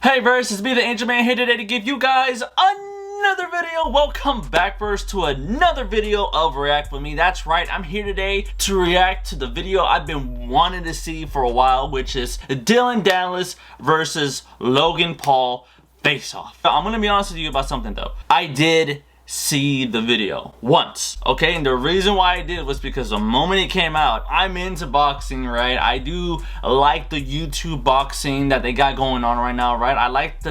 Hey Verse, it's me, the Angel Man, here today to give you guys another video. Welcome back, Verse, to another video of React With Me. That's right, I'm here today to react to the video I've been wanting to see for a while, which is Dillion Danis versus Logan Paul face-off. I'm gonna be honest with you about something though. I did see the video once, okay? And the reason why I did was because the moment it came out, I'm into boxing, right? I do like the YouTube boxing that they got going on right now, right? I like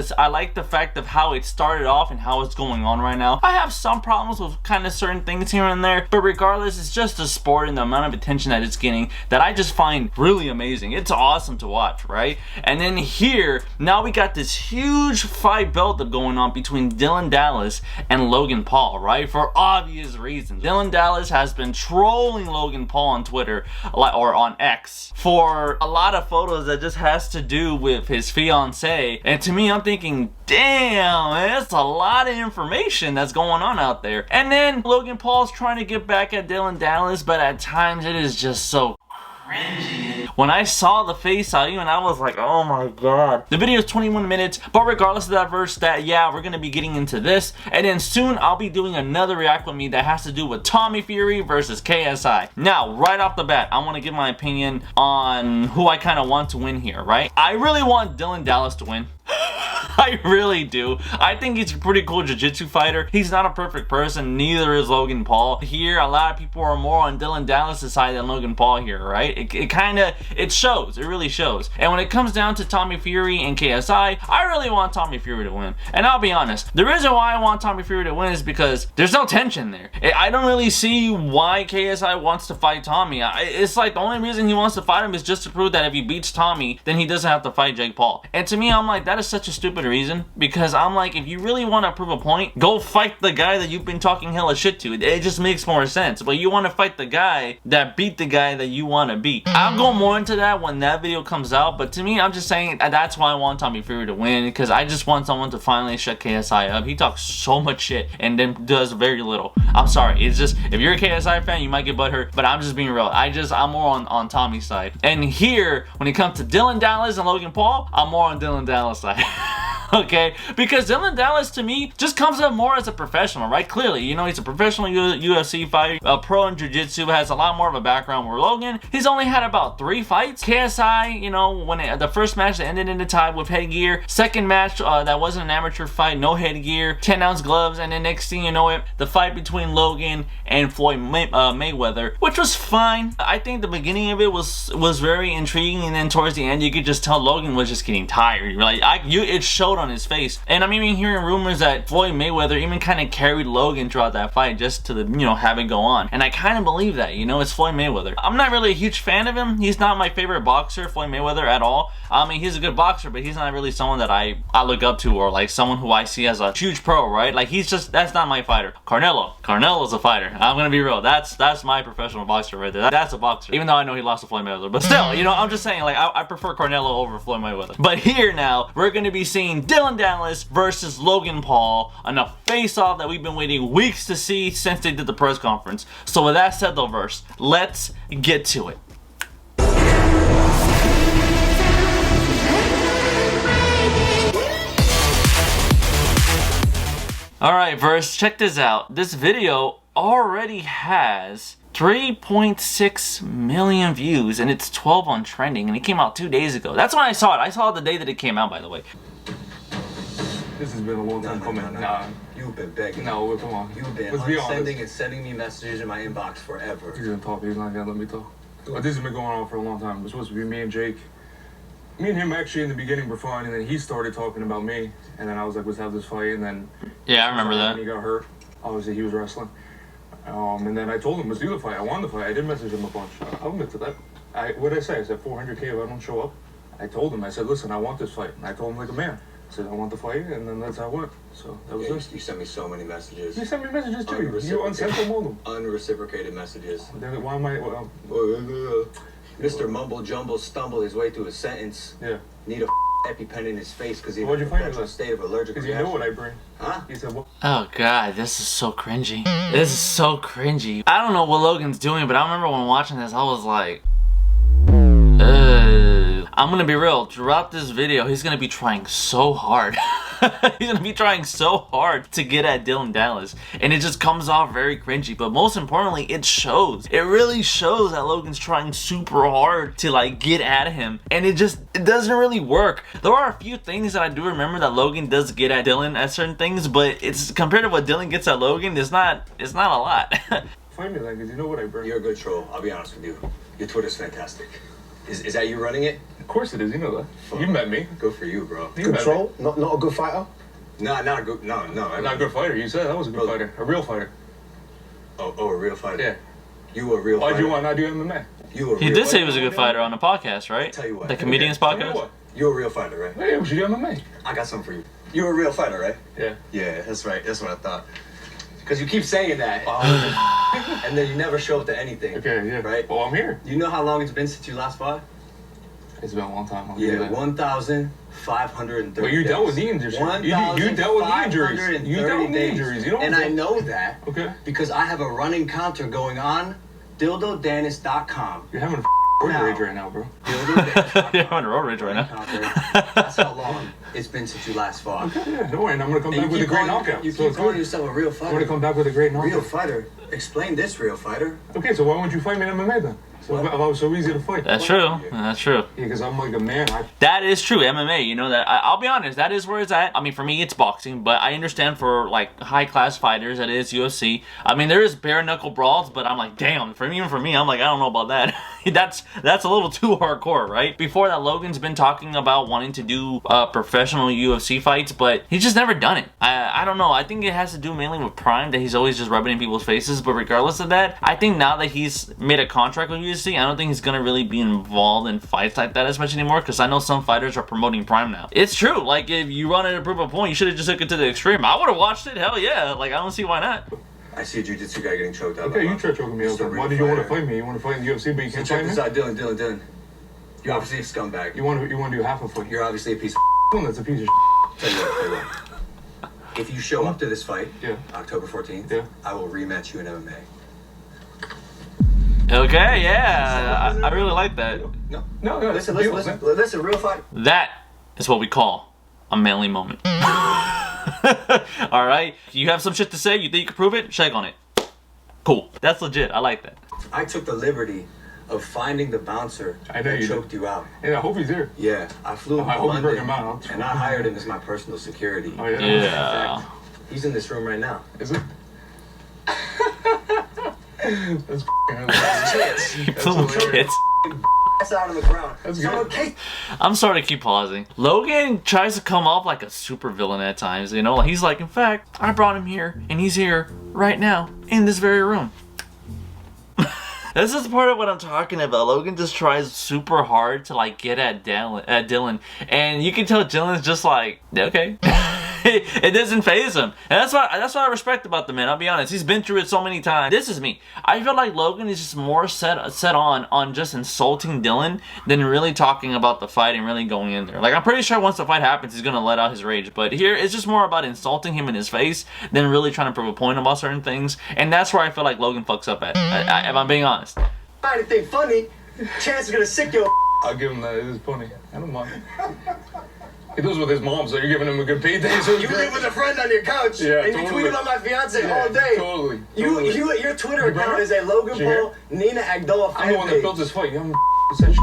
the fact of how it started off and how it's going on right now. I have some problems with kind of certain things here and there, but regardless, it's just a sport and the amount of attention that it's getting that I just find really amazing. It's awesome to watch, right? And then here, now we got this huge fight build-up going on between Dillion Danis and Logan Paul, right? For obvious reasons. Dillion Danis has been trolling Logan Paul on Twitter or on X for a lot of photos that just has to do with his fiance. And to me, I'm thinking, damn, that's a lot of information that's going on out there. And then Logan Paul's trying to get back at Dillion Danis, but at times it is just so cringy. When I saw the face I was like, oh my god. The video is 21 minutes, but regardless of that Verse, yeah, we're gonna be getting into this, and then soon I'll be doing another React With Me that has to do with Tommy Fury versus KSI. Now, right off the bat, I want to give my opinion on who I kind of want to win here, right? I really want Dillion Danis to win. I really do. I think he's a pretty cool jiu-jitsu fighter. He's not a perfect person, neither is Logan Paul. Here, a lot of people are more on Dillion Danis' side than Logan Paul here, right? It shows. It really shows. And when it comes down to Tommy Fury and KSI, I really want Tommy Fury to win. And I'll be honest, the reason why I want Tommy Fury to win is because there's no tension there. I don't really see why KSI wants to fight Tommy. It's like the only reason he wants to fight him is just to prove that if he beats Tommy, then he doesn't have to fight Jake Paul. And to me, I'm like, that is such a stupid reason, because I'm like, if you really want to prove a point, go fight the guy that you've been talking hella shit to. It just makes more sense. But you want to fight the guy that beat the guy that you want to beat. I'll go more into that when that video comes out, but to me, I'm just saying that's why I want Tommy Fury to win, because I just want someone to finally shut KSI up. He talks so much shit and then does very little. I'm sorry, it's just, if you're a KSI fan, you might get butthurt, but I'm just being real. I'm more on Tommy's side. And here, when it comes to Dillion Danis and Logan Paul, I'm more on Dillion Danis' side. Okay, because Dillion Danis to me just comes up more as a professional, right? Clearly, you know, he's a professional UFC fighter, a pro in jiu-jitsu, has a lot more of a background. Where Logan, he's only had about 3 fights. KSI, you know, when the first match that ended in a tie with headgear, second match that wasn't an amateur fight, no headgear, 10-ounce gloves, and then next thing you know it, the fight between Logan and Floyd Mayweather, which was fine. I think the beginning of it was very intriguing, and then towards the end, you could just tell Logan was just getting tired. Like, it showed on his face. And I'm even hearing rumors that Floyd Mayweather even kind of carried Logan throughout that fight just to, have it go on. And I kind of believe that, it's Floyd Mayweather. I'm not really a huge fan of him. He's not my favorite boxer, Floyd Mayweather, at all. I mean, he's a good boxer, but he's not really someone that I look up to, or like someone who I see as a huge pro, right? Like, that's not my fighter. Canelo's a fighter. I'm gonna be real. That's my professional boxer right there. That's a boxer. Even though I know he lost to Floyd Mayweather, but still, I'm just saying, like, I prefer Canelo over Floyd Mayweather. But here now, we're gonna be seeing Dillion Danis versus Logan Paul on a face-off that we've been waiting weeks to see since they did the press conference. So with that said though, Verse, let's get to it. Alright, Verse, check this out. This video already has 3.6 million views and it's 12 on trending, and it came out 2 days ago. That's when I saw it. I saw it the day that it came out, by the way. This has been a long time coming. Nah, you've been begging. No, come on. You've been sending me messages in my inbox forever. He's gonna talk. He's not gonna let me talk. But this has been going on for a long time. It was supposed to be me and Jake. Me and him actually in the beginning were fine, and then he started talking about me, and then I was like, let's have this fight, and then... Yeah, I remember that. He got hurt. Obviously, he was wrestling. And then I told him, let's do the fight. I wanted the fight. I did message him a bunch. I'll admit to that. What did I say? I said 400K if I don't show up. I told him, I said, listen, I want this fight. And I told him like a man. I said, I want the fight, and then that's how it went. So that was it. You sent me so many messages. You sent me messages too. You unsent them all them. Unreciprocated messages. Then why am I... Mr. Mumble Jumble stumbled his way through a sentence. Yeah. Need a EpiPen in his face because he's in a perpetual state of allergic reaction. Because you know what I bring. Huh? He said, what? Oh god, this is so cringy. This is so cringy. I don't know what Logan's doing, but I remember when watching this, I was like, ugh. I'm gonna be real, throughout this video, he's gonna be trying so hard. He's gonna be trying so hard to get at Dillion Danis, and it just comes off very cringy, but most importantly, it shows. It really shows that Logan's trying super hard to like get at him, and it doesn't really work. There are a few things that I do remember that Logan does get at Dillion at certain things, but it's compared to what Dillion gets at Logan, it's not a lot. Find me, like, 'cause you know what I bring. You're a good troll. I'll be honest with you. Your Twitter's fantastic. Is that you running it? Of course it is. You know that. You met me. Good for you, bro. You Good met troll? Not a good fighter? No, not a good. No. me. Not a good fighter. You said I was a good fighter. A real fighter. Oh, a real fighter. Yeah. You were a real fighter. Why'd you want to do MMA? You were. He did say he was a good fighter on the podcast, right? Tell you what. The comedians Tell me podcast. what? You're a real fighter, right? Hey, we should do MMA. I got something for you. You're a real fighter, right? Yeah. Yeah, that's right. That's what I thought. Because you keep saying that, and then you never show up to anything. Okay, yeah. Right? Well, I'm here. You know how long it's been since you last fought? It's been a long time. I'll give you Yeah, that. 1,530. But you dealt with the injuries. You dealt with the injuries. You dealt with the injuries. You know what And I'm I saying? know that Okay. because I have a running counter going on dildodanis.com. You're having a road rage right now, bro. Dildodanis.com. You're on a road rage right now. That's how long it's been since you last fought. Okay, yeah, don't worry. And I'm gonna come And back with a great knockout. You So keep it's calling good. yourself a real I'm gonna fighter. come back with a great knockout. Real fighter? Explain this, real fighter. Okay, so why won't you fight me in MMA then? So if I was so easy to fight. That's true. That's true. Yeah, because I'm like a man. That is true. MMA, you know that. I'll be honest. That is where it's at. I mean, for me, it's boxing, but I understand for like high class fighters, that is UFC. I mean, there is bare knuckle brawls, but I'm like, damn. Even for me, I'm like, I don't know about that. that's a little too hardcore, right? Before that, Logan's been talking about wanting to do professional UFC fights, but he's just never done it. I don't know. I think it has to do mainly with Prime, that he's always just rubbing in people's faces. But regardless of that, I think now that he's made a contract with UFC, I don't think he's gonna really be involved in fights like that as much anymore, because I know some fighters are promoting Prime now. It's true. Like, if you wanted to prove a point, you should have just took it to the extreme. I would have watched it. Hell yeah. Like, I don't see why not. I see a jiu-jitsu guy getting choked out. Okay, you try choking me out. Why did you want to fight me? You want to fight in UFC, but you So can't check fight me? this out, Dylan. You're obviously a scumbag. You want to do half a fight? You're obviously a piece of One that's a piece of Tell you what. If you show up to this fight, Yeah. October 14th, Yeah. I will rematch you in MMA. Okay, yeah. I really like that. No. No, Listen, deal, listen, real fight. That is what we call a manly moment. Alright? You have some shit to say? You think you can prove it? Shake on it. Cool. That's legit. I like that. I took the liberty of finding the bouncer I know that you did. choked you out. And I hope he's there. Yeah, I flew him I to hope you bring London, him out. and I hired him as my personal security. Oh, yeah. Yeah. In fact, he's in this room right now. Is it? That's Chance. You fool kids. That's out on the ground. That's Someone good. kick- I'm sorry to keep pausing. Logan tries to come off like a super villain at times, you know? Like, he's like, in fact, I brought him here, and he's here right now in this very room. This is part of what I'm talking about. Logan just tries super hard to like get at Dillion, and you can tell Dillion's just like, okay. It doesn't faze him, and that's what I respect about the man. I'll be honest, he's been through it so many times. This is me. I feel like Logan is just more set on just insulting Dillion than really talking about the fight and really going in there. Like, I'm pretty sure once the fight happens, he's gonna let out his rage. But here, it's just more about insulting him in his face than really trying to prove a point about certain things. And that's where I feel like Logan fucks up at. If I'm being honest. Anything funny, Chance is gonna sick your. I'll give him that. It is funny. I don't mind. He lives with his mom, so you're giving him a good payday. So You live with a friend on your couch, Yeah, and you totally. tweet about my fiance Yeah, all day. Totally. Your Twitter You bring account her? is a Logan She here? Paul Nina Agdoa fan I'm the one that page. built this fight. You haven't said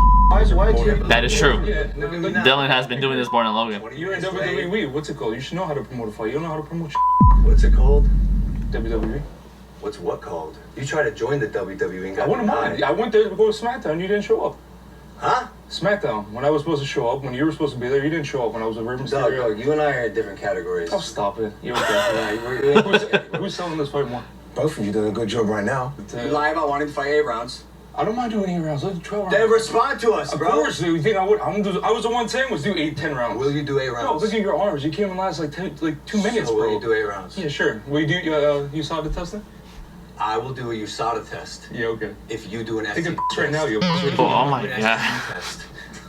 Why do you? That is true. Yeah, Dylan has been doing this more than Logan. You're in WWE. What's it called? You should know how to promote a fight. You don't know how to promote What's it called? WWE. What's what called? You tried to join the WWE and got I wouldn't denied. mind. I went there to go to SmackDown. You didn't show up. Huh? SmackDown. When I was supposed to show up, when you were supposed to be there, you didn't show up. When I was a Rey Mysterio. Doug, you and I are in different categories. Oh, stop it. You're okay. Yeah, Who's selling this fight more? Both of you doing a good job right now. you lie about wanting to fight 8 rounds. I don't mind doing 8 rounds. Let's do 12 rounds. Then respond to us, Of bro. course, dude. You think I would? I was the one saying was do 8, 10 rounds. Will you do 8 No, rounds? look at your arms. You came in last like 2 minutes, So bro. will you do 8 rounds? Yeah, sure. Will you do you saw the testing? I will do a USADA test Yeah, okay. if you do an Take a STD right now, you. Oh my do an god. STD test,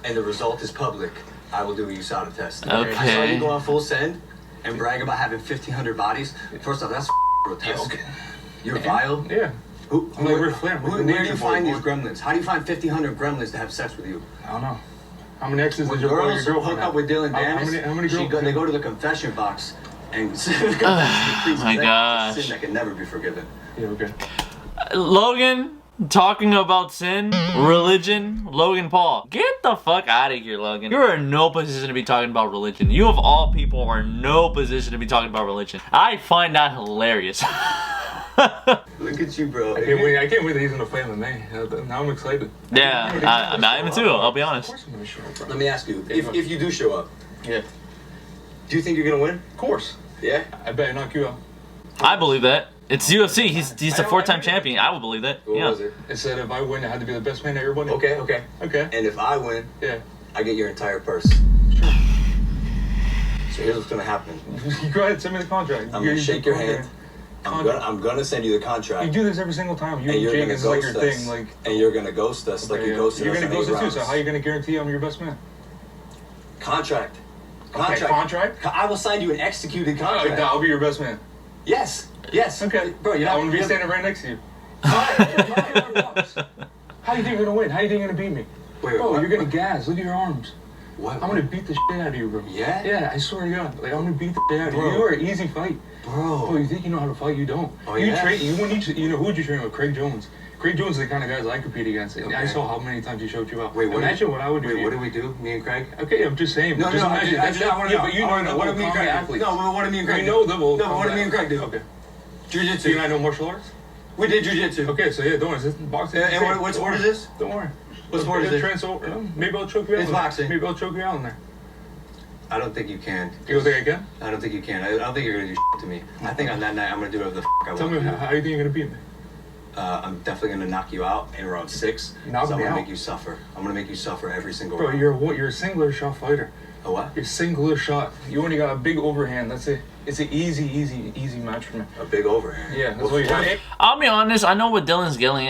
and the result is public. I will do a USADA test. Okay. I saw you go on full send and brag about having 1,500 bodies. First off, that's grotesque. okay. You're vile. Yeah. Who, I'm like Ric Flair, where the do you Nature find Boy, these gremlins? How do you find 1,500 gremlins to have sex with you? I don't know. How many exes When did your girls girlfriend hook up have? with Dylan Danis, How many girls? they go to the confession box and Oh my gosh. sin that can never be forgiven. Yeah, okay. Logan, talking about sin, religion, Logan Paul. Get the fuck out of here, Logan. You're in no position to be talking about religion. You of all people are in no position to be talking about religion. I find that hilarious. Look at you, bro. I can't wait that he's gonna play MMA. Now I'm excited. Yeah, I am too, I'll be Of honest. course I'm gonna show up, bro. Let me ask you, if you do show up, Yeah. do you think you're gonna win? Of course. Yeah? I bet I knock you out. I believe that. It's UFC, he's a 4-time champion. I would believe that. What Yeah. was it? It said if I win, I had to be the best man at your wedding. Okay. Okay. And if I win, Yeah. I get your entire purse. So here's what's gonna happen. You go ahead, send me the contract. I'm gonna shake your hand. I'm gonna send you the You contract. do this every single time. You And and you're Jake gonna is like your ghost us. thing. Like, And you're gonna ghost us like you yeah. ghosted You're us gonna in 8 ghost us too. rounds. So how are you gonna guarantee I'm your best man? Contract. Okay, contract? I will sign you an executed Oh, contract. I'll be your best man. Yes. Okay, Bro, you're I not want to be standing right next to you. How you think you're gonna win? How you think you're gonna beat me? Wait, Bro, what? you're gonna gas. Look at your arms. What? I'm gonna beat the shit out of you, bro. Yeah? Yeah, I swear to God. Like, I'm gonna beat the shit out of you. Bro. You are an easy fight. Bro, Bro. you think you know how to fight? You don't. Oh, you yeah? you know who would you train with? Craig Jones. Craig Jones is the kind of guys I compete against. And I Okay. saw how many times he choked you out. Wait, what? Imagine what I would do. to Wait, you. what do we do? Me and Craig? Okay, I'm just saying. No, just no, imagine. I want to know. But you I wanna know What do me and Craig? athletes. No, what do me and Craig You do? know the whole. No, what do me and Craig do? Okay. Jiu-jitsu. So you and I know martial arts? We did jiu-jitsu. Okay, so yeah, don't worry. This is boxing. And what sport is this? Don't worry. What sport is it? Maybe I'll choke you out. It's in there. boxing. Maybe I'll choke you out in there. I don't think you can. You don't think I can? I don't think you can. I don't think you're gonna do shit to me. I think on that night I'm gonna do whatever the I Tell want. me how you think you're gonna beat me? I'm definitely gonna knock you out in round 6. Knock so I'm me gonna out? make you suffer. I'm gonna make you suffer every single Bro, round. you're a singular shot fighter. A what? You're singular shot. You only got a big overhand. That's it. It's an easy match for me. A big overhand. Yeah, that's what you got. I'll be honest, I know what Dylan's getting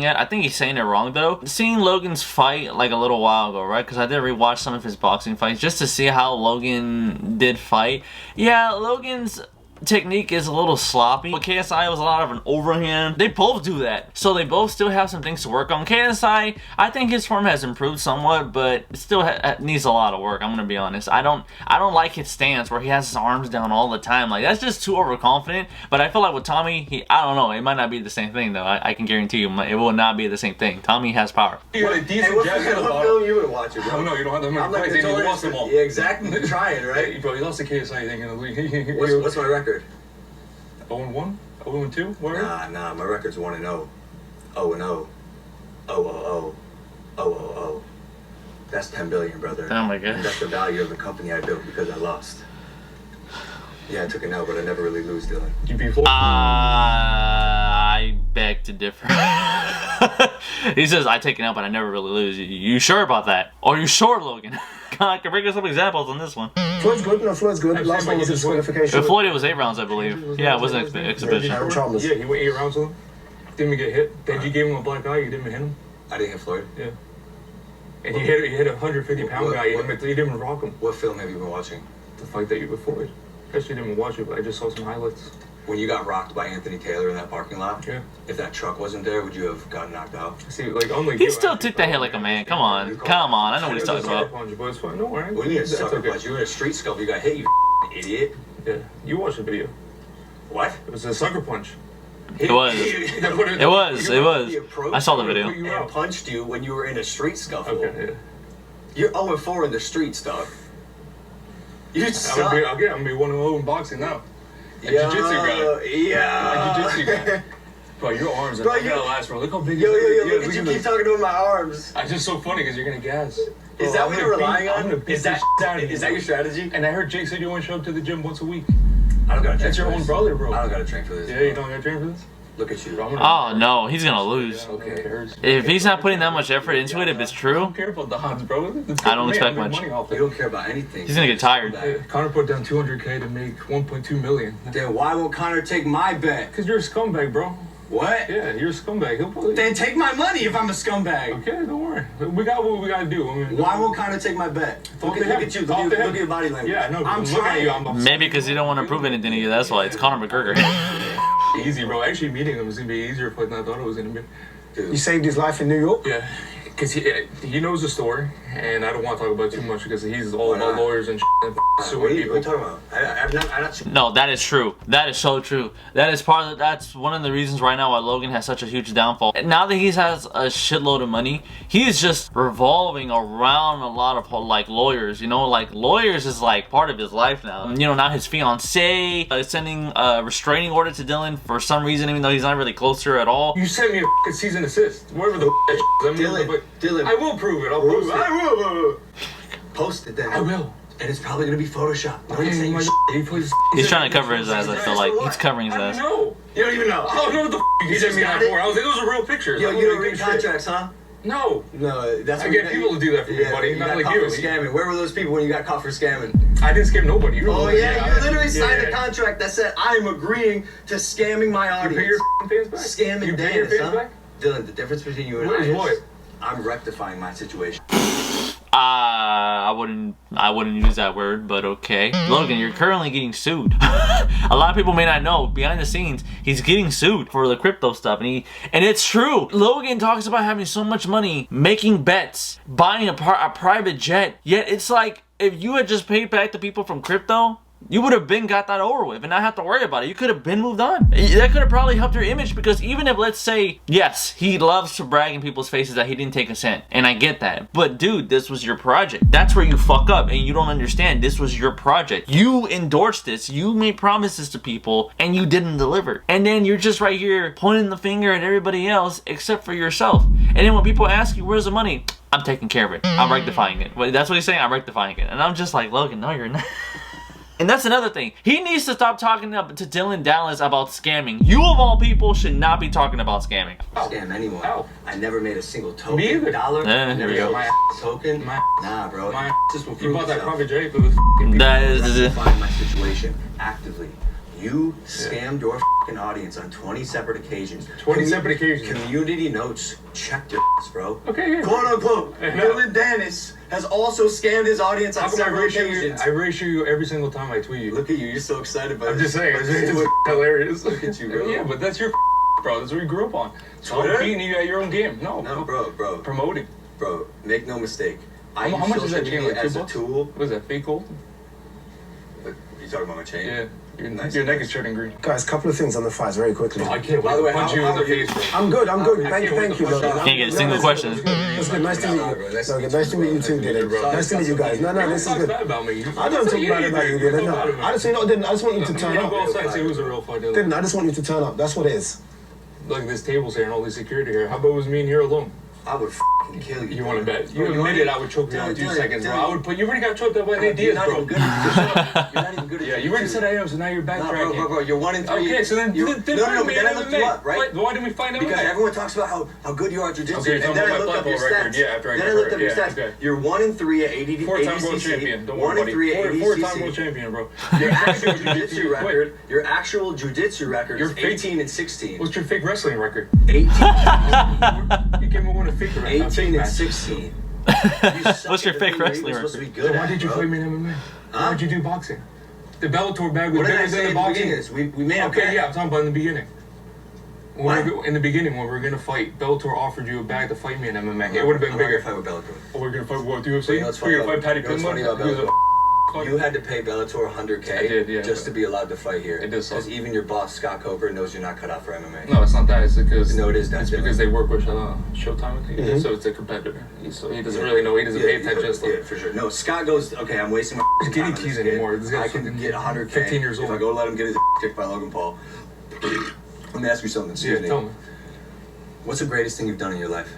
at. I think he's saying it wrong though. Seeing Logan's fight like a little while ago, right? Because I did rewatch some of his boxing fights just to see how Logan did fight. Yeah, Logan's technique is a little sloppy. But KSI was a lot of an overhand. They both do that. So they both still have some things to work on. KSI, I think his form has improved somewhat, but it still needs a lot of work. I'm gonna be honest. I don't like his stance where he has his arms down all the time. Like, that's just too overconfident. But I feel like with Tommy, I don't know. It might not be the same thing though. I can guarantee you, it will not be the same thing. Tommy has power. You got a decent what jab in the film bottom. you would watch it, I bro? don't know. You don't have that many I'm like fights. the And you total lost them all. Yeah, exactly. Trying, right? Bro, you lost to KSI. You think you're gonna lose? What's my record? 0-1? 0-2? Where? Nah, my record's 1-0. 0-0. 0-0-0. 0-0-0. That's 10 billion, brother. Oh my God. And that's the value of the company I built because I lost. Yeah, I took an L, but I never really lose, Dylan. You beat Floyd? I beg to differ. He says, I take it out, but I never really lose. You sure about that? Are you sure, Logan? I can bring us some examples on this one. Floyd's good. No, Floyd's good. I've Last seen one my was kids play. disqualification. With Floyd, it was 8 rounds, I believe. Yeah, it was an exhibition. Aaron Chalmers. Yeah, he went 8 rounds with him. Didn't even get hit. Then you gave him a black eye. You didn't even hit him. I didn't hit Floyd. Yeah. And you hit a 150-pound guy. You didn't even rock him. What film have you been watching? The fight that you with Floyd. Actually, didn't even watch it, but I just saw some highlights. When you got rocked by Anthony Taylor in that parking lot, Yeah. if that truck wasn't there, would you have gotten knocked out? See, like, unlike He you, still I- took that hit like a man. Come on. Come on. I know what he's It was talking a about. sucker punch, but it's fine. Don't worry. What do you mean That's sucker okay. punch? You were in a street scuffle, you got hit, you idiot. Yeah. You watched the video. What? It was a sucker punch. It was. It was. It was. He approached I saw the you video. and punched you when you were in a street scuffle. Okay, yeah. You're 0-4 in the streets, dog. You suck. I'm gonna be 1-0 in boxing now. A jiu-jitsu guy. Yeah. A jiu-jitsu guy. Bro, your arms are Bro, not you- gonna last, bro. Look how big Yo, you look at you keep talking about my arms. It's just so funny because you're gonna gas. Is Bro, that I'm what gonna you're relying I'm gonna on? beat Is that the shit out of you, is that your strategy? And I heard Jake said you want to show up to the gym once a week. I don't gotta train That's your for own this. brother, bro. I don't gotta train for this. Yeah, you don't got to train for this? Look at you. Bro, I'm gonna- Oh, no. He's going to lose. Okay. It hurts. If he's not putting that much effort into it, if it's I true, don't care about the odds, bro. I don't expect much. You don't care about anything. he's going to get tired. Yeah, Connor put down 200K to make 1.2 million. Then why won't Connor take my bet? Because you're a scumbag, bro. What? Yeah, you're a scumbag. He'll probably... Then take my money if I'm a scumbag. Okay, don't worry. We got what we got to do. I mean, Why won't Connor take my bet? Look at you. Look at your body language. Yeah, I know. I'm looking at trying. you. I'm Maybe because you don't want to prove anything to you. That's why. It's Conor McGregor. easy, bro. Actually, meeting him is gonna be an easier fight than I thought it was gonna be. You saved his life in New York. Yeah, Because he knows the story, and I don't want to talk about it too much because he's all about lawyers and and suing people. What are you talking about? I'm not No, that is true. That is so true. That is that's one of the reasons right now why Logan has such a huge downfall. And now that he has a shitload of money, he is just revolving around a lot of like lawyers. You know, like lawyers is like part of his life now. You know, now his fiance is sending a restraining order to Dillion for some reason, even though he's not really close to her at all. You sent me a cease and assist, whatever the Dillion, I will prove it. I'll post it. I will. Post it then. I will. And it's probably gonna be Photoshopped. No Okay, one's saying shit. He's trying to cover his ass. I feel like he's covering his ass. No. You don't even know. I don't know what the you sent me that for. I was like, those are real pictures. Yo, you don't read contracts, huh? No. No, that's I what get people to do that for me, buddy. Not like caught you. for scamming. Where were those people when you got caught for scamming? I didn't scam nobody. You Oh yeah, you literally signed a contract that said I am agreeing to scamming my audience. You pay your fans back? Scamming You pay your Danis, fans huh? back? Dylan, the difference between you and What I is is what? I'm rectifying my situation. I wouldn't use that word, but okay. Logan, you're currently getting sued. A lot of people may not know, behind the scenes, he's getting sued for the crypto stuff, and it's true. Logan talks about having so much money, making bets, buying a private jet, yet it's like, if you had just paid back the people from crypto, you would have been got that over with and not have to worry about it. You could have been moved on. That could have probably helped your image, because even if, let's say, yes, he loves to brag in people's faces that he didn't take a cent, and I get that, but dude, this was your project. That's where you fuck up and you don't understand. This was your project. You endorsed this. You made promises to people and you didn't deliver. And then you're just right here pointing the finger at everybody else except for yourself. And then when people ask you, where's the money? I'm taking care of it. I'm rectifying it. But that's what he's saying. I'm rectifying it. And I'm just like, Logan, no, you're not. And that's another thing. He needs to stop talking to Dillion Dallas about scamming. You of all people should not be talking about scamming. Scam anyone. Ow. I never made a single token. Me either. Dollar. Here Never we go. made a token. Nah, bro. Just will You prove bought that itself. private jet for this That is Rectifying my situation actively. You scammed your fucking audience on 20 separate occasions. 20 separate occasions. Community notes checked your ass, bro. Okay, yeah. Quote unquote. Dylan Danis has also scammed his audience on How come several occasions. I ratio you every single time I tweet you. Look at you, you're so excited by I'm this. just saying, it's hilarious. Look at you, bro. Yeah, but that's your bro. That's what you grew up on. So I'm Twitter? competing, you got your own game. No, No, bro. promoting. Bro, make no mistake. I How use much is that social chain? media Like as $2? a tool. What is that, fake gold? You talking about my chain? Yeah. Your Nice. neck is turning green. Guys, couple of things on the fights very quickly. I can't By the way, punch how- you in how the are you? face, bro. I'm good. I Thank can't you, wait to Logan. punch Can't get a single question. That's good. Nice to meet you. Logan, nice to meet you too, Dylan. Nice to meet you guys. No, You this is talk good. bad about me. I don't talk bad about you, Dylan. No, I just want you to turn You up. go outside and say who's a real fighter. Dylan, I just want you to turn up. That's what it is. Look, this table's here and all these security here. How about it was me and here alone? I would fucking kill you. You want to bet? Bro, You admitted I would choke you in 2 seconds, bro. I would put. You already got choked up by Nate You're Diaz, not bro. even good at You're not even good at Yeah, you already said I am, so now you're Nah, backtracking. bro, you're 1 in 3. Okay, so then No, fight but me then I in looked you MMA. up, right? Why didn't we fight Because MMA? everyone talks about how good you are at jiu-jitsu, Okay, and talk then I about my looked up your Blood Bowl record. stats. Yeah, after I then I got looked hurt. up your Yeah, stats. okay. You're 1 in 3 at ADCC. 4-time world champion. Don't worry, 1 in buddy. 3 at Four-time world ADCC. champion, bro. Your actual Quick. jiu-jitsu record Your is fake- 18 and 16. What's your fake wrestling record? 18, You came in with a fake record. 18 and 16. What's your fake wrestling You're supposed to be record? good So why at, did you bro. fight me in MMA? Huh? Why'd you do boxing? The Bellator bag was What did I bigger say than at the the boxing. beginning? We made a Okay, bet. yeah, I'm talking about in the beginning. What? In the beginning, when we were gonna fight, Bellator offered you a bag to fight me in MMA. It would have been I'm not bigger. gonna fight with Bellator. Oh, we're gonna fight what? UFC? You know what's We're gonna funny fight Patty about- you know what's funny Pimblett? about He was a You had to pay Bellator 100K I did, yeah, just but- to be allowed to fight here. It does suck. Because even your boss, Scott Coker, knows you're not cut out for MMA. No, it's not that. It's because No, it is that. It's because they work with Showtime, I think. So it's a competitor. So he doesn't really know. He doesn't pay attention. Yeah, Stuff. for sure. No, Scott goes, okay, I'm wasting my He's time getting on this keys kid. anymore. This guy's I can fucking get 100K 15 years if old. I go let him get his kicked by Logan Paul. Let me ask you something, excuse me. Tell me. What's the greatest thing you've done in your life?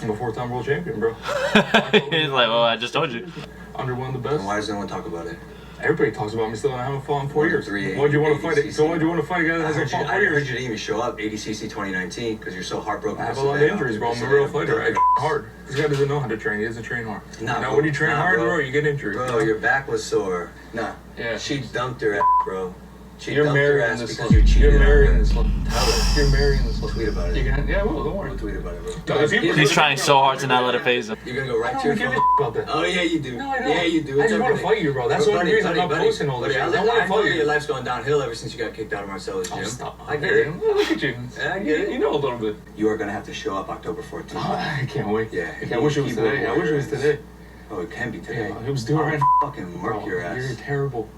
I'm a 4-time world champion, bro. He's like, well, I just told you. Under one of the And best. why does no one talk about it? Everybody talks about me still, and I haven't fought in 4 years. 3 Why'd you want to fight it? ADCC. So why'd you want to fight a guy that I hasn't heard, you, fought I 4 heard years? you didn't even show up ADCC 2019 because you're so heartbroken. I have a with lot of Savannah. injuries, bro. I'm a You're real so fighter. I damn get hard. This guy doesn't know how to train. He doesn't train hard. Nah, Now, bro. when you train Nah, hard, bro. bro, you get injured. Bro, your back was sore. Nah. Yeah. She dunked her ass, bro. She You're dumped her marrying ass this because slut. you cheated You're marrying on her. this slut. Tell her. You're marrying this slut. Tweet about it. Yeah, well, don't worry. We'll tweet about it, bro. No, the people- He's trying so hard to not let it phase him. You're gonna go right I to your don't give a phone. about that. Oh yeah, you do. No, I don't. Yeah, you do. I It's just want to everything. fight you, bro. That's the only reason I'm not posting all this shit. I want to I know fight that your you. life's gone downhill ever since you got kicked out of Marcella's gym. Oh, stop. I get it. Look at you. I get it. You know a little bit. You are gonna have to show up October 14th. Oh, I can't wait. Yeah. I wish it was today. I wish it was today. Oh, it can be today. Yeah, it was due right. Fucking mark your ass. You're terrible.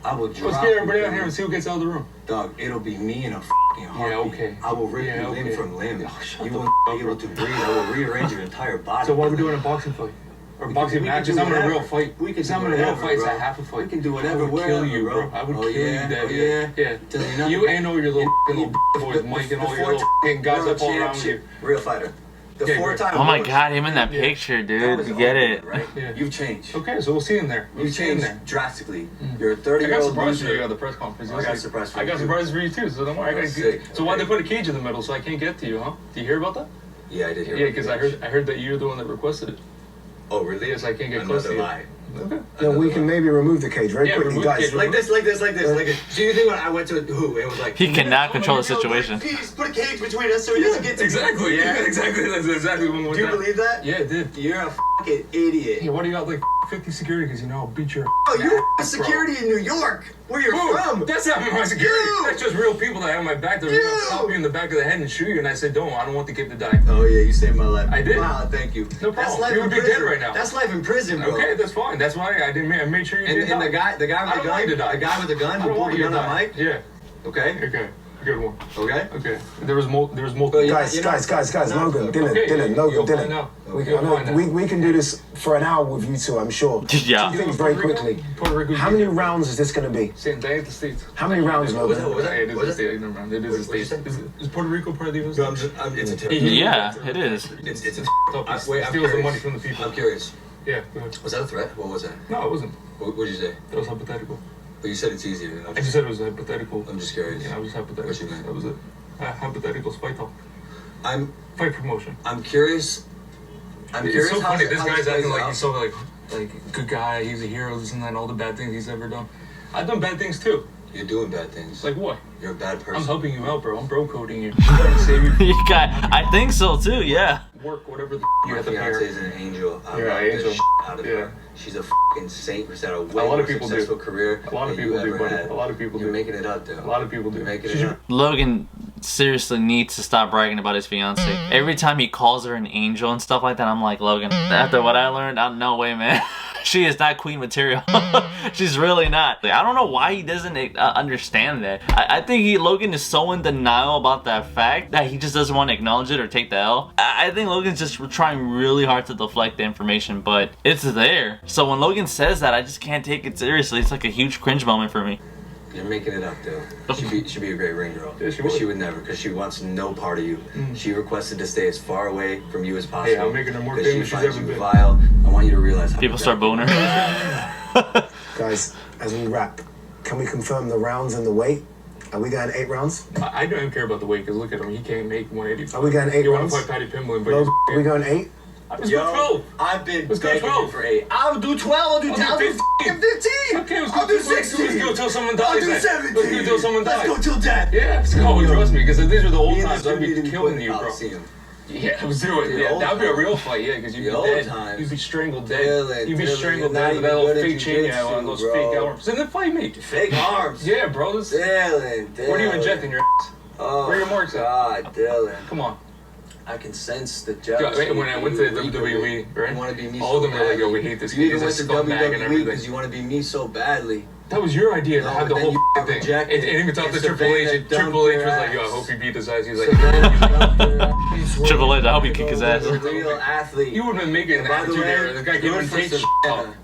I will drop. Let's get everybody out here and see who gets out of the room. Dog, it'll be me in a fucking heartbeat. Yeah, okay. I will rip Yeah, you limb okay. from limb. Oh, shut You the won't f- be able up, to bro. breathe. I will rearrange your entire body. So why are we doing a boxing fight? Or We boxing can- we match? can It's do not a real whatever. fight. We can It's do not a real whatever, fight. It's bro. a half a fight. We can do I whatever, would kill wherever, you, bro. bro. I would Oh, kill yeah? you, Dad. Oh, Yeah. yeah? Tell you nothing. You and all your little boys, Mike and all your little fucking guys World up all around you. championship Real fighter. The Okay, four-time. Oh my world god, him in that Yeah. picture, That dude. was You get all it. good, right? Yeah. You've changed. Okay, so we'll see him there. You've changed drastically. You're a I got 30-year-old surprised for you loser. at the press conference. I got surprised for I you got too. surprised for you too. So don't worry. I got That's sick. So why'd they Okay. put a cage in the middle so I can't get to you, huh? Do you hear about that? Yeah, I did hear. Yeah, about because that. I heard that you're the one that requested it. Oh, really? Yes, I can't get close to Another you. lie. Okay. Then we can maybe remove the cage very Yeah, quickly, remove guys. the cage. Like this. Do you think when I went to who it was like? He cannot control the situation. Please put a cage between us so he doesn't get to Exactly. Yeah. Yeah, exactly. That's exactly what Do you believe that? Yeah, it did. You're a fucking idiot. Yeah, what do you got like 50 security? Because you know I'll beat your. Oh, you're ass, bro. security in New York, where you're Who? from. That's not my security. You. That's just real people that have my back. They're You. gonna stop you in the back of the head and shoot you. And I said, don't. I don't want the kid to die. Oh yeah, you saved my life. I did. Wow, thank you. No That's problem. life You in would be prison dead right now. That's life in prison, bro. Okay, that's fine. That's why I didn't. I made sure you And, didn't and die. the guy I with the don't gun, want you to die. the guy with the gun I who don't pulled want the you gun to on die. Mike. Yeah. Okay. Okay. Good one. Okay. Okay. There was multiple. Well, yeah. Guys, You know- guys, No, Logan, okay, Dylan, you'll Logan, find Dylan. out. We, You'll I know, find out. we can do this for an hour with you two, I'm sure. Yeah. Two things very quickly. Puerto Rico. How many rounds is this going to be? Same day at the States. How many rounds, What was Logan? that? What was that? It is What a was that? state. Never mind. It is a What'd you state. say? Is Puerto Rico part of the United No, States? it's a territory. Yeah, it is. It's a. Wait, I'm steals the curious. money from the people. I'm curious. Yeah. Go ahead. Was that a threat? What was that? No, it wasn't. What did you say? That was hypothetical. But you said it's easier. You know? I just said it was hypothetical. I'm just curious. Yeah, I was hypothetical. What you meant? That was it. Hypothetical fight talk. I'm Promotion. curious. I'm It's curious so how funny. this This guy's plays acting like out. he's so like good guy. He's a hero. This and that. All the bad things he's ever done. I've done bad things too. You're doing bad things. Like what? You're a bad person. I'm helping you out, bro. I'm bro coding you. I'm trying to save you. You got, I think so too, yeah. Work whatever the you My have to fiance pay. is an angel. I Yeah, love angel. the out of Yeah. her. She's a fucking saint who's had a way lot of more people do. successful career A lot of than people you do, ever buddy. had. A lot of people You're do. making it up, though. A lot of people do. You're making She's it up. Logan seriously needs to stop bragging about his fiance. Every time he calls her an angel and stuff like that, I'm like, Logan, after what I learned, no way, man. She is not queen material. She's really not. Like, I don't know why he doesn't understand that. I think Logan is so in denial about that fact that he just doesn't want to acknowledge it or take the L. I think Logan's just trying really hard to deflect the information, but it's there. So when Logan says that, I just can't take it seriously. It's like a huge cringe moment for me. You're making it up, though. She'd be a great ring girl. Yeah, she But would. she would never, because she wants no part of you. She requested to stay as far away from you as possible. Hey, I'm making her more because famous she she's finds ever you been. vile. I want you to realize how People start booing her. Guys, as we wrap, can we confirm the rounds and the weight? Are we going 8 rounds? I don't even care about the weight because look at him. He can't make 180. Are we going 8 You want rounds? to fight Patty Pimblin, but Logan, are we going 8? let's Yo, go 12. I've been Let's go begging 12. you for 8. I'll do 12. I'll do 10. I'll do 15. fucking 15. Okay, let's I'll go do 16. Let's go till someone dies. I'll do then. 17. Let's go till someone dies. Let's go till death. Yeah, let's go. Trust me, because these are the old Me and times. this I'd dude need to be be killing put in you, the bro. Coliseum. Yeah, let's do it. The Yeah, old that'd be a times. real fight. Yeah, because you'd The be old dead. times. You'd be strangled dead. Dylan, You'd be Dylan, strangled you're dead not with that even little good at fake chain you have jujitsu, on, those bro. fake arms. And then fight me. Fake arms. Yeah, bro. This, Dylan. what are you injecting your ass? Oh, Where are your marks at? God, Dylan. Come on. I can sense the God, jealousy. when I went to the WWE, right? You want to be me All of so them were like, yo, badly. we hate this You kid. even He's a went to scumbag and WWE everything. because you want to be me so badly. That was your idea to No, have the but whole then you thing. rejected And even talked to it. Triple H. Savannah And Triple H was dumped like, yo, I her hope he ass. beat his ass. He's like, Triple H, I hope he kick his ass. Real athlete. you would have been making an By the attitude way, there. The guy good can't even for take shit Savannah. off.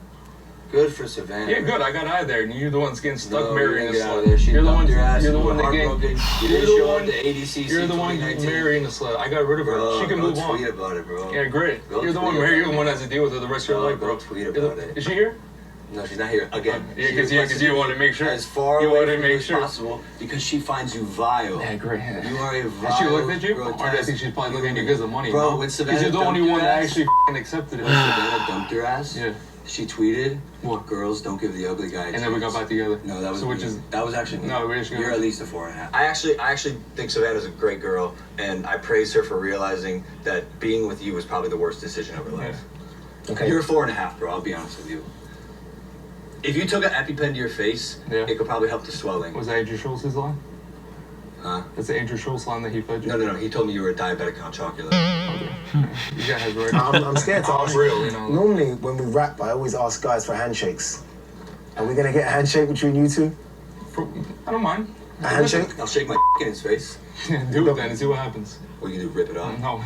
Good for Savannah. Yeah, good. I got out of there, and you're the one that's getting stuck No, marrying you this didn't get out of slut. there. She You're the one. dumped your ass. You're the You one were that getting. heartbroken. You You're didn't the show up one. to ADCC You're the one 2019. marrying the slut. I got rid of her. Bro, She can go move on. tweet about it, bro. Yeah, great. Go You're the one tweet married. You're about the one it. that has to deal with her the rest of your Bro, life, bro. go tweet about it. Is she here? No, she's not here. Again. Yeah, she because requested you want to make sure. as far You away wanted to from make you as sure. possible because she finds you vile. Yeah, great. You are a vile. Has she looked at you? Or I grotesque think she's probably looking at you human. because of money, Bro, no? when Because Savannah you're the only dumped one your that ass- actually accepted it. When Savannah dumped your ass, Yeah. She tweeted, "What girls don't give the ugly guy." And then we got back together. No, that was so, which mean. is that was actually no. We're just you're at least a 4.5. I actually think Savannah's a great girl, and I praise her for realizing that being with you was probably the worst decision of her life. Yeah. Okay. You're a 4.5, bro. I'll be honest with you. If you took an EpiPen to your face, it could probably help the swelling. Was that Andrew Schultz's line? Huh? That's the Andrew Schultz line that he fed you? No. He told me you were a diabetic on chocolate. Okay. You guys right. I'm scared to ask. Real, you know. Normally, when we rap, I always ask guys for handshakes. Are we gonna get a handshake between you two? I don't mind. A handshake? I'll shake my in his face. Do it then and see what happens. What you can do, rip it off? No.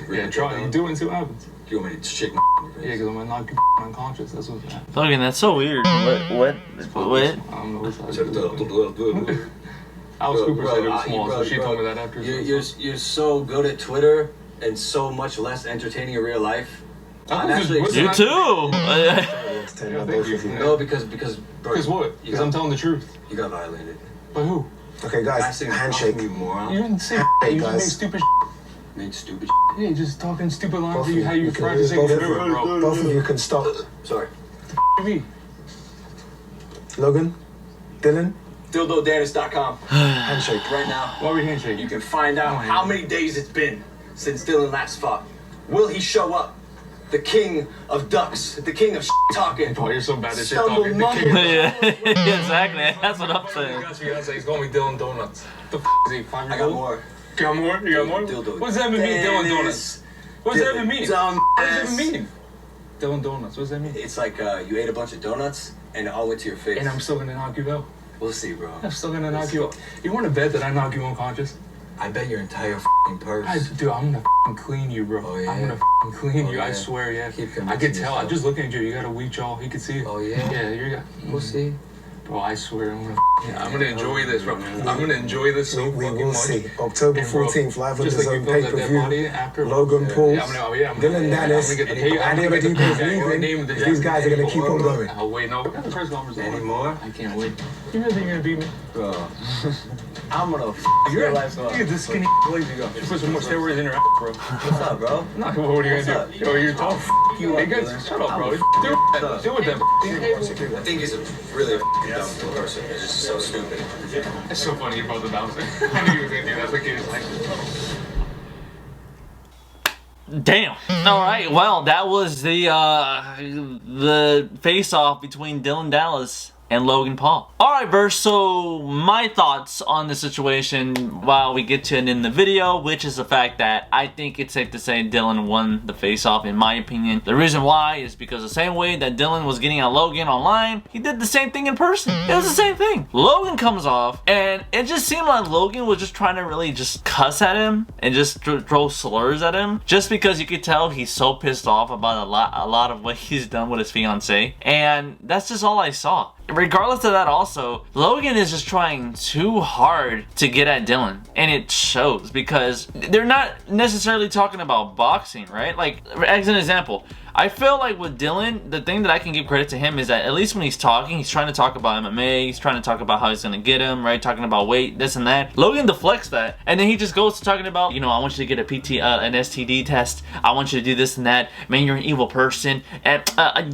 Rip Yeah, it try. down? You do it and see what happens. Do you want me to shake my in your face? Yeah, because I'm gonna knock you unconscious. That's what's happening. Logan, that's so weird. What? I don't know what's happening. Alice Cooper said it was small, so she told me that after. You're so good at Twitter and so much less entertaining in real life. I'm actually You too. no because bro, Because what? Because I'm telling the truth. you got violated. By who? Okay, I guys, sing handshake. You moron. You didn't say. Hey, You just guys. made stupid. Made stupid. Yeah, you just talking stupid lines. Both That of you you. how you You can practicing both of Twitter, you. bro. Both of you can stop. Sorry. Me. Logan, Dylan, DildoDanis.com. handshake. Right now, Why are we handshake? you can find out how many days it's been since Dillion last fought. Will he show up? The king of ducks, the king of talking. Oh, you're so bad at shit Stumble talking. monkey. Yeah, exactly. That's what I'm saying. You gotta say he's going with Dylan Donuts. The f is he? 5 I years got old? more. You got more? You got more? Dildo. What does that even mean, Dylan Donuts? What does that even mean? What does that even mean? Dylan Donuts, what does that mean? It's like you ate a bunch of donuts and it all went to your face. And I'm still gonna knock you out. We'll see, bro. I'm still gonna knock you out. You wanna bet that I knock you unconscious? I bet your entire f***ing purse. Dude, I'm gonna f***ing clean you, bro. Oh, yeah? I'm gonna f***ing clean Oh, you, I yeah? swear, yeah. Keep I convincing could tell, yourself. I'm just looking at you, you got a weak jaw, you can see it. Oh, yeah? Yeah, you're We'll see. Bro, I swear, I'm gonna enjoy this, bro. I'm gonna enjoy this so We fucking will much. see. October And, bro, 14th, live on just the like Zone you built that pay-per-view. after. Logan Paul, Yeah, I'm gonna Dylan Danis, get the pay. and Eddie I'm gonna leaving. name the These guys are gonna keep on going. Oh wait, no. We got the press conference on. Any more? I can't wait. You really think you're gonna beat me? Bro. I'm gonna You're your life up. Look at this skinny lazy guy. You put some more steroids in your ass, bro. What's up, bro? No, what are you What's gonna up? do? Yo, you're tall. you Hey up, guys, brother. shut up, bro. Do it then. I think he's a really dumb person. He's just so stupid. It's so funny you're both a bouncer. I knew you were gonna do that. Look at his like. Damn. All right. Well, that was the face-off between Dylan Dallas and Logan Paul. Alright, verse, so my thoughts on the situation while we get to it in the video, which is the fact that I think it's safe to say Dylan won the face-off in my opinion. The reason why is because the same way that Dylan was getting at Logan online, he did the same thing in person. It was the same thing. Logan comes off, and it just seemed like Logan was just trying to really just cuss at him and just throw slurs at him, just because you could tell he's so pissed off about a lot of what he's done with his fiance, and that's just all I saw. Regardless of that also, Logan is just trying too hard to get at Dylan, and it shows because they're not necessarily talking about boxing, right? Like, as an example, I feel like with Dylan, the thing that I can give credit to him is that at least when he's talking, he's trying to talk about MMA, he's trying to talk about how he's gonna get him, right? Talking about weight, this and that. Logan deflects that, and then he just goes to talking about, you know, I want you to get an STD test, I want you to do this and that, man, you're an evil person, and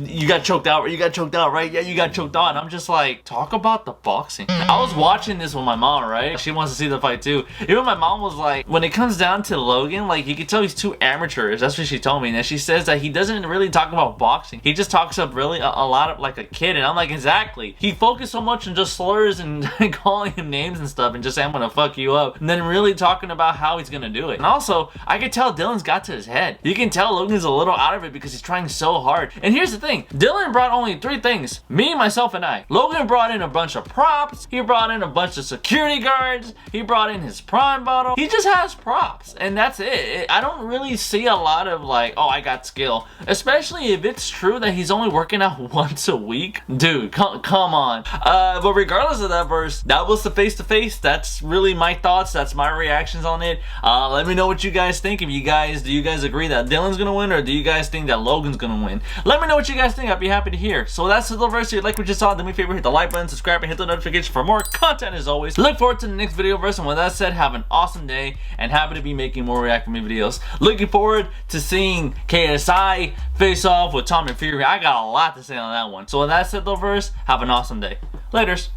you got choked out, right? Yeah, you got choked out, and I'm just like, talk about the boxing. I was watching this with my mom, right? She wants to see the fight too. Even my mom was like, when it comes down to Logan, like, you can tell he's too amateurish. That's what she told me, and she says that he doesn't really talk about boxing. He just talks up really a lot of like a kid, and I'm like, exactly. He focused so much on just slurs and calling him names and stuff and just saying I'm gonna fuck you up, and then really talking about how he's gonna do it. And also, I can tell Dylan's got to his head. You can tell Logan's a little out of it because he's trying so hard. And here's the thing, Dylan brought only 3 things: me, myself, and I. Logan brought in a bunch of props, he brought in a bunch of security guards, he brought in his prime bottle. He just has props, and that's it. I don't really see a lot of like, oh, I got skill, especially if it's true that he's only working out once a week. Dude, come on. But regardless of that verse, that was the face-to-face. That's really my thoughts. That's my reactions on it. Let me know what you guys think. If you guys, do you guys agree that Dylan's gonna win, or do you guys think that Logan's gonna win? Let me know what you guys think. I'd be happy to hear. So that's the verse. If you like what you saw, do me a favor, hit the like button, subscribe, and hit the notification for more content as always. Look forward to the next video verse, and with that said, have an awesome day, and happy to be making more React Me videos. Looking forward to seeing KSI face off with Tommy Fury. I got a lot to say on that one. So with that said though, first, have an awesome day. Laters.